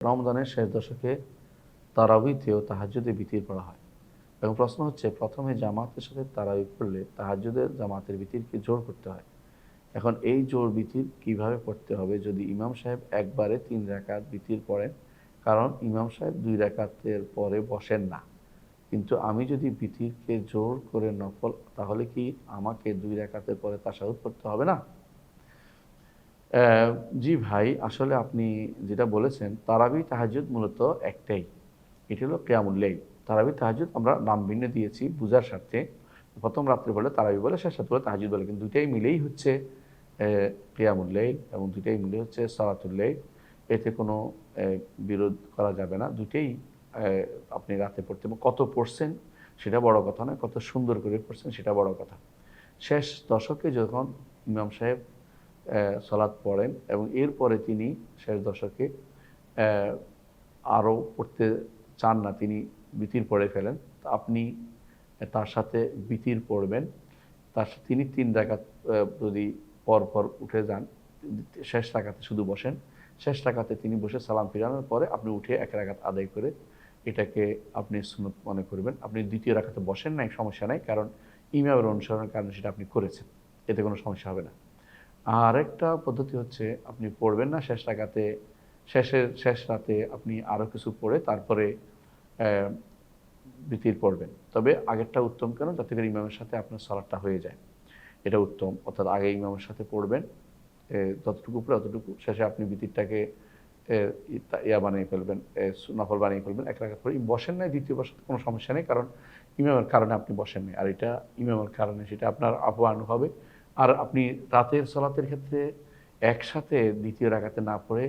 রমজানের শেষ দশকে তারাবিতেও তাহাজ্জুদে বিতির পড়া হয় এবং প্রশ্ন হচ্ছে প্রথমে জামাতের সাথে তারাবি পড়লে তাহাজ্জুদের জামাতের বিতিরকে জোর করতে হয়। এখন এই জোর বিতির কিভাবে পড়তে হবে যদি ইমাম সাহেব একবারে 3 রাকাত বিতির পড়েন, কারণ ইমাম সাহেব 2 রাকাতের পরে বসেন না। কিন্তু আমি যদি বিতিরকে জোর করে নফল, তাহলে কি আমাকে 2 রাকাতের পরে তাশাহুদ পড়তে হবে না? জি ভাই, আসলে আপনি যেটা বলেছেন তারাবি তাহাজ্জুদ মূলত একটাই। এটি হলো কিয়ামুল লাইল। তারাবি তাহাজ্জুদ আমরা নাম ভিন্ন দিয়েছি বুঝার স্বার্থে। প্রথম রাত্রে বলে তারাবি বলে, শেষ রাত্রে বলে তাহাজ্জুদ বলে। কিন্তু দুইটাই মিলেই হচ্ছে কিয়ামুল লাইল এবং দুইটাই মিলে হচ্ছে সালাতুল লাইল। এতে কোনো বিরোধ করা যাবে না। দুইটাই আপনি রাতে পড়তে এবং কত পড়ছেন সেটা বড় কথা নয়, কত সুন্দর করে পড়ছেন সেটা বড় কথা। শেষ দশকে যখন ইমাম সাহেব সলাৎ পড়েন এবং এরপরে তিনি শেষ দশকে আরও পড়তে চান না, তিনি বিতির পড়ে ফেলেন, তো আপনি তার সাথে বিতির পড়বেন। তিনি 3 রাকাত যদি পর উঠে যান, শেষ রাকাতে শুধু বসেন, শেষ রাকাতে তিনি বসে সালাম ফিরানোর পরে আপনি উঠে 1 রাকাত আদায় করে এটাকে আপনি সুন্নত মনে করবেন। আপনি দ্বিতীয় রাকাতে বসেন নাই, সমস্যা নাই, কারণ ইমামের অনুসরণের কারণে সেটা আপনি করেছেন, এতে কোনো সমস্যা হবে না। আরেকটা পদ্ধতি হচ্ছে আপনি পড়বেন না শেষ রাকাতে, শেষ রাতে আপনি আরও কিছু পড়ে তারপরে বিতির পড়বেন। তবে আগেরটা উত্তম, কেন? যাতে করে ইমামের সাথে আপনার সালাতটা হয়ে যায়, এটা উত্তম। অর্থাৎ আগে ইমামের সাথে পড়বেন, যতটুকু পড়ে অতটুকু, শেষে আপনি বিতিরটাকে বানিয়ে ফেলবেন, নফল বানিয়ে ফেলবেন 1 রাকাত পরে। বসেন নাই, দ্বিতীয় বসাতে কোনো সমস্যা নেই, কারণ ইমামের কারণে আপনি বসেন নাই, আর এটা ইমামের কারণে, সেটা আপনার আফওয়ান হবে। আর আপনি রাতের সালাতের ক্ষেত্রে একসাথে দ্বিতীয় রাকাতে না পড়ে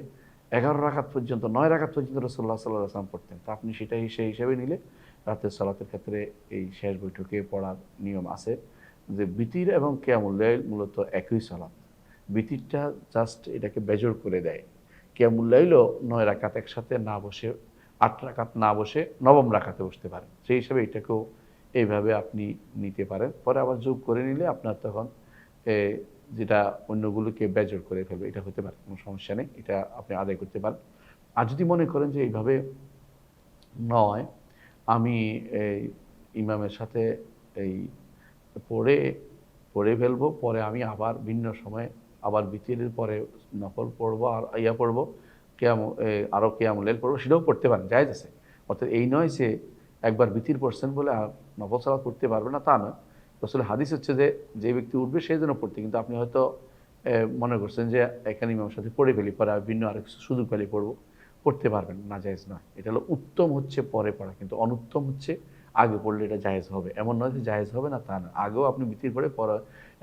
11 রাকাত পর্যন্ত, 9 রাকাত পর্যন্ত রাসূলুল্লাহ সাল্লাল্লাহু আলাইহি ওয়াসাল্লাম পড়তেন। তা আপনি সেটাই সেই হিসেবে নিলে রাতের সালাতের ক্ষেত্রে এই শেষ বৈঠকে পড়ার নিয়ম আছে যে বিতির এবং কিয়ামুল লাইল মূলত একই সালাত। বিতিরটা জাস্ট এটাকে বেজোড় করে দেয়। কিয়ামুল লাইলও 9 রাকাত একসাথে না বসে, 8 রাকাত না বসে 9ম রাকাতে বসতে পারেন। সেই হিসাবে এটাকেও এইভাবে আপনি নিতে পারেন। পরে আবার যোগ করে নিলে আপনার তখন যেটা অন্যগুলোকে বেজোড় করে ফেলবে, এটা হতে পারে, কোনো সমস্যা নেই, এটা আপনি আদায় করতে পারেন। আর যদি মনে করেন যে এইভাবে নয়, আমি এই ইমামের সাথে এই পড়ে পড়ে ফেলবো, পরে আমি আবার ভিন্ন সময়ে আবার বিতিরের পরে নফল পড়বো, আর পড়বো আরও কিয়ামুল লাইল পড়বো, সেটাও পড়তে পারেন, জায়েজ আছে। অর্থাৎ এই নয় যে একবার বিতির পড়ছেন বলে আর নফল সালাত পড়তে পারবে না, তা নয়। আসলে হাদিস হচ্ছে যে যে ব্যক্তি উঠবে সেই জন্য পড়তে, কিন্তু আপনি হয়তো মনে করছেন যে এখানে ইমামের সাথে পড়ে ফেলি, পরে আর ভিন্ন আরও কিছু সুযোগ পেলে পড়বো, পড়তে পারবেন না, জায়েজ নয়। এটা হলো উত্তম হচ্ছে পরে পড়া, কিন্তু অনুত্তম হচ্ছে আগে পড়লে এটা জায়েজ হবে। এমন নয় যে জায়েজ হবে না, তা না। আগেও আপনি বিতির পড়ে পড়া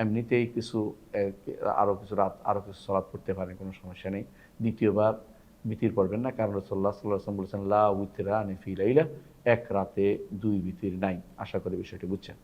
এমনিতেই কিছু আরও কিছু রাত আরও কিছু সালাত পড়তে পারেন, কোনো সমস্যা নেই। দ্বিতীয়বার বিতির পড়বেন না, কারণ রাসূলুল্লাহ সাল্লাল্লাহু আলাইহি ওয়াসাল্লাম বলেছেন লা উইতরানি ফি লাইলা, এক রাতে 2 বিতির নাই। আশা করি বিষয়টি বুঝছেন।